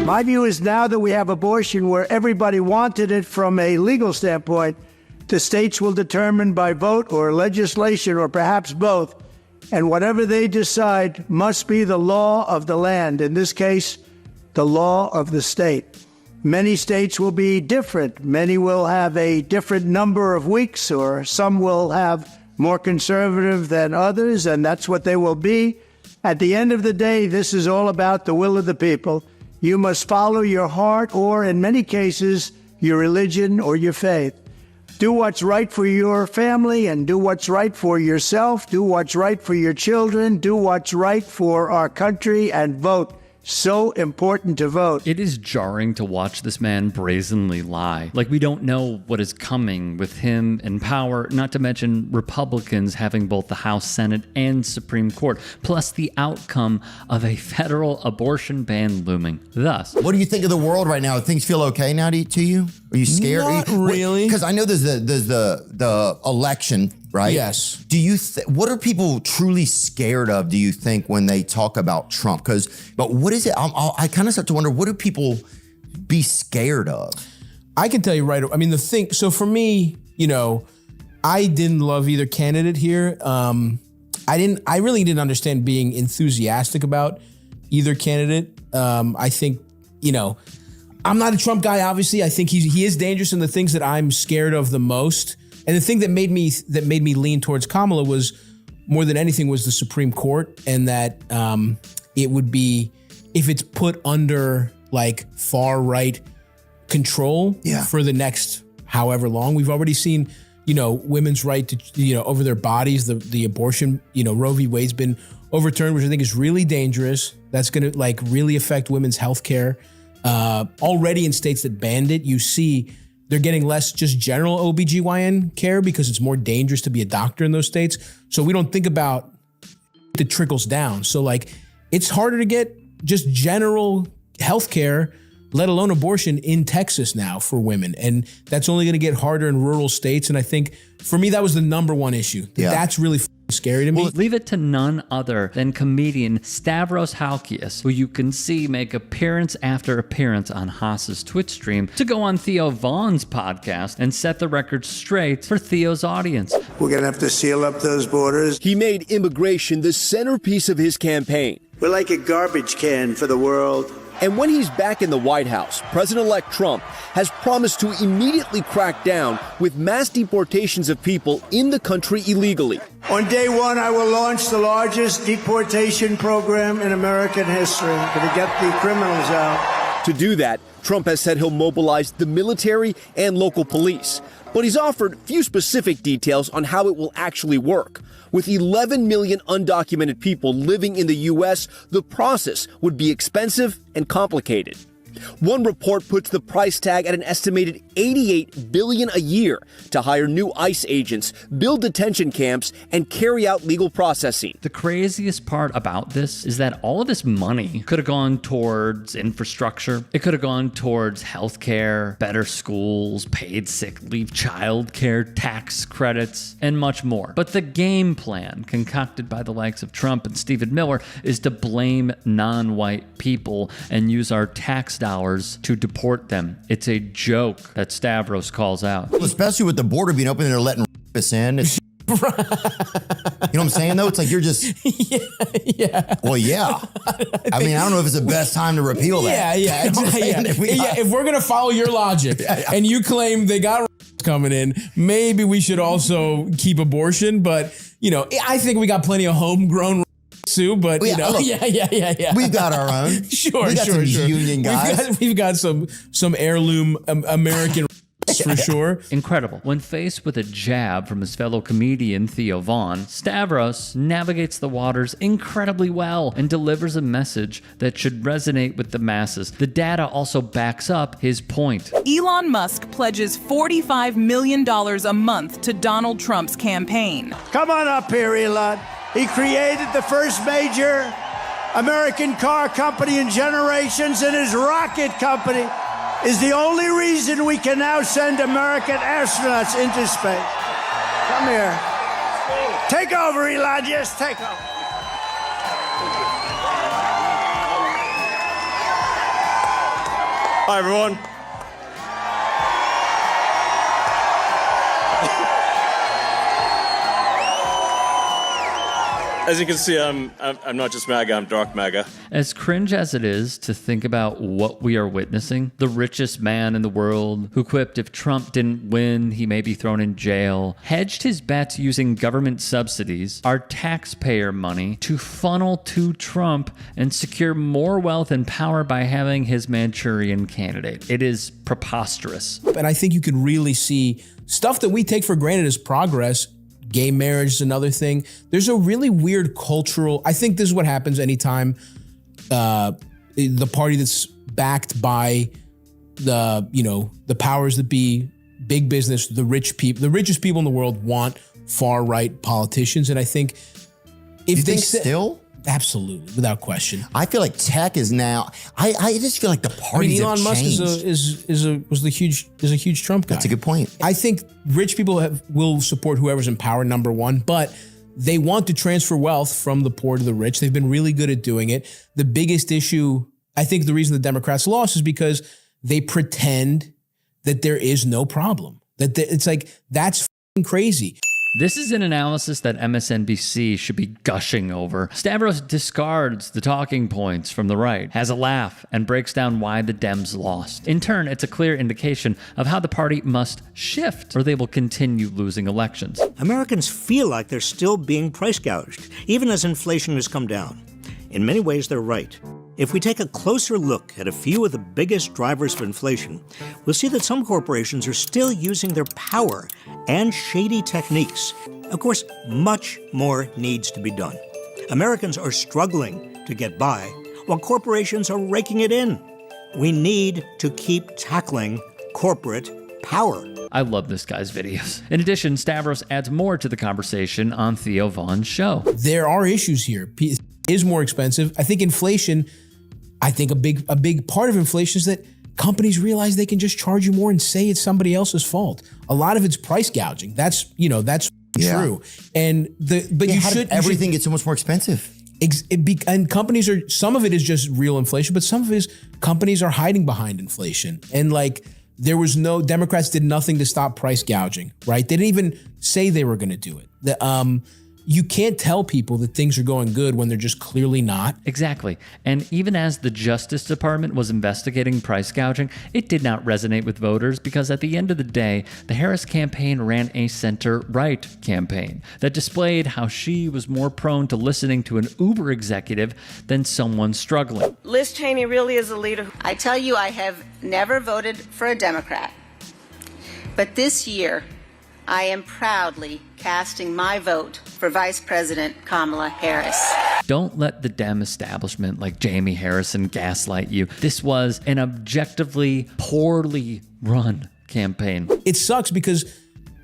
My view is now that we have abortion where everybody wanted it from a legal standpoint, the states will determine by vote or legislation or perhaps both, and whatever they decide must be the law of the land, in this case, the law of the state. Many states will be different. Many will have a different number of weeks, or some will have more conservative than others, and that's what they will be. At the end of the day, this is all about the will of the people. You must follow your heart or, in many cases, your religion or your faith. Do what's right for your family and do what's right for yourself. Do what's right for your children. Do what's right for our country and vote. So important to vote. It is jarring to watch this man brazenly lie. Like we don't know what is coming with him in power, not to mention Republicans having both the House, Senate, and Supreme Court, plus the outcome of a federal abortion ban looming. Thus, what do you think of the world right now? Things feel okay now to you? Are you scared? Not really. Because I know there's the election, right? Yes. Do you what are people truly scared of, do you think, when they talk about Trump? But what is it? I kind of start to wonder, what do people be scared of? I can tell you right. I mean, so for me, I didn't love either candidate here. I really didn't understand being enthusiastic about either candidate. I think, I'm not a Trump guy, obviously. I think he is dangerous in the things that I'm scared of the most. And the thing that made me lean towards Kamala was, more than anything, was the Supreme Court, and that it would be, if it's put under like far right control for the next however long. We've already seen, women's right to, over their bodies, the abortion, Roe v. Wade's been overturned, which I think is really dangerous. That's going to really affect women's health care. Already in states that banned it, you see they're getting less just general OBGYN care because it's more dangerous to be a doctor in those states. So we don't think about it trickles down. So it's harder to get just general health care, let alone abortion, in Texas now for women. And that's only going to get harder in rural states. And I think for me, that was the number one issue. That's really scary to me. Well, leave it to none other than comedian Stavros Halkias, who you can see make appearance after appearance on Haas's Twitch stream, to go on Theo Vaughn's podcast and set the record straight for Theo's audience. We're going to have to seal up those borders. He made immigration the centerpiece of his campaign. We're like a garbage can for the world. And when he's back in the White House, President-elect Trump has promised to immediately crack down with mass deportations of people in the country illegally. On day one, I will launch the largest deportation program in American history to get the criminals out. To do that, Trump has said he'll mobilize the military and local police. But he's offered few specific details on how it will actually work. With 11 million undocumented people living in the U.S., the process would be expensive and complicated. One report puts the price tag at an estimated $88 billion a year to hire new ICE agents, build detention camps, and carry out legal processing. The craziest part about this is that all of this money could have gone towards infrastructure. It could have gone towards healthcare, better schools, paid sick leave, childcare, tax credits, and much more. But the game plan concocted by the likes of Trump and Stephen Miller is to blame non-white people and use our tax dollars to deport them. It's a joke that Stavros calls out. Well, especially with the border being open and they're letting us in. You know what I'm saying, though? It's like you're just... Yeah. Well, yeah. I mean, I don't know if it's the best time to repeal that. Yeah. If we're going to follow your logic and you claim they got coming in, maybe we should also keep abortion. But, I think we got plenty of homegrown too, but look, we've got our own. Sure. Union guys. We've got some heirloom American for sure. Incredible. When faced with a jab from his fellow comedian Theo Vaughn, Stavros navigates the waters incredibly well and delivers a message that should resonate with the masses. The data also backs up his point. Elon Musk pledges $45 million a month to Donald Trump's campaign. Come on up here, Elon. He created the first major American car company in generations, and his rocket company is the only reason we can now send American astronauts into space. Come here. Take over, Elon. Just take over. Hi, everyone. As you can see, I'm not just MAGA, I'm dark MAGA. As cringe as it is to think about what we are witnessing, the richest man in the world, who quipped if Trump didn't win, he may be thrown in jail, hedged his bets using government subsidies, our taxpayer money, to funnel to Trump and secure more wealth and power by having his Manchurian candidate. It is preposterous. And I think you can really see stuff that we take for granted as progress. Gay marriage is another thing. There's a really weird cultural, I think this is what happens anytime the party that's backed by the powers that be, big business, the rich people, the richest people in the world want far right politicians. And I think if they still? Absolutely, without question. I feel like tech is now. I just feel like the parties Elon have Musk changed. is a huge Trump guy. That's a good point. I think rich people will support whoever's in power, number one, but they want to transfer wealth from the poor to the rich. They've been really good at doing it. The biggest issue, I think, the reason the Democrats lost is because they pretend that there is no problem. It's like that's f***ing crazy. This is an analysis that MSNBC should be gushing over. Stavros discards the talking points from the right, has a laugh, and breaks down why the Dems lost. In turn, it's a clear indication of how the party must shift, or they will continue losing elections. Americans feel like they're still being price gouged, even as inflation has come down. In many ways, they're right. If we take a closer look at a few of the biggest drivers of inflation, we'll see that some corporations are still using their power and shady techniques. Of course, much more needs to be done. Americans are struggling to get by, while corporations are raking it in. We need to keep tackling corporate power. I love this guy's videos. In addition, Stavros adds more to the conversation on Theo Vaughn's show. There are issues here. It is more expensive. I think inflation, a big part of inflation is that companies realize they can just charge you more and say it's somebody else's fault. A lot of it's price gouging. That's true. And everything gets so much more expensive. And companies are, some of it is just real inflation, but some of it is companies are hiding behind inflation. And like, Democrats did nothing to stop price gouging, right? They didn't even say they were going to do it. You can't tell people that things are going good when they're just clearly not. Exactly. And even as the Justice Department was investigating price gouging, it did not resonate with voters because at the end of the day, the Harris campaign ran a center-right campaign that displayed how she was more prone to listening to an Uber executive than someone struggling. Liz Cheney really is a leader. I tell you, I have never voted for a Democrat. But this year, I am proudly casting my vote for Vice President Kamala Harris. Don't let the Dem establishment like Jamie Harrison gaslight you. This was an objectively poorly run campaign. It sucks because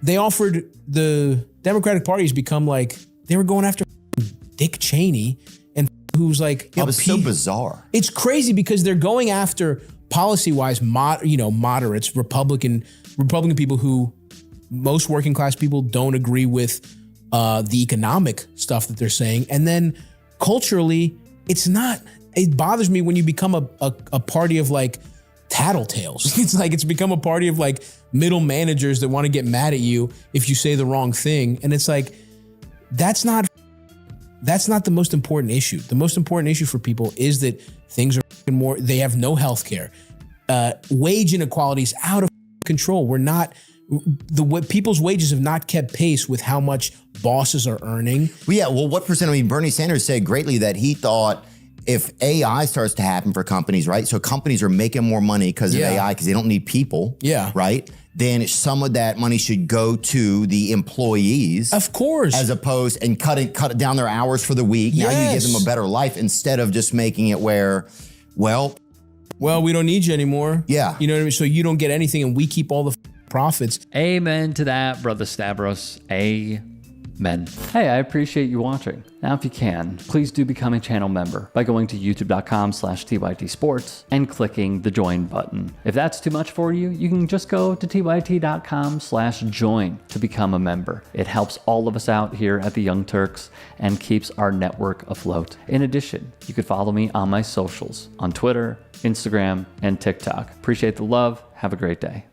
they offered, the Democratic Party has become like, they were going after Dick Cheney, and who's like, it was so bizarre. It's crazy because they're going after policy-wise, moderates, Republican people who most working class people don't agree with the economic stuff that they're saying. And then culturally, it bothers me when you become a party of like tattletales. It's become a party of like middle managers that want to get mad at you if you say the wrong thing. And it's like, that's not the most important issue. The most important issue for people is that things are more, they have no health care. Wage inequality is out of control. People's wages have not kept pace with how much bosses are earning. Well, yeah. Well, what percent? I mean, Bernie Sanders said greatly that he thought if AI starts to happen for companies, right? So companies are making more money because of AI because they don't need people. Yeah. Right. Then some of that money should go to the employees. Of course. As opposed and cut it down their hours for the week. Now you give them a better life instead of just making it where, well, we don't need you anymore. Yeah. You know what I mean? So you don't get anything and we keep all the profits. Amen to that, Brother Stavros. Amen. men. Hey, I appreciate you watching. Now, if you can, please do become a channel member by going to youtube.com/TYTsports and clicking the join button. If that's too much for you, you can just go to tyt.com/join to become a member. It helps all of us out here at the Young Turks and keeps our network afloat. In addition, you could follow me on my socials on Twitter, Instagram, and TikTok. Appreciate the love. Have a great day.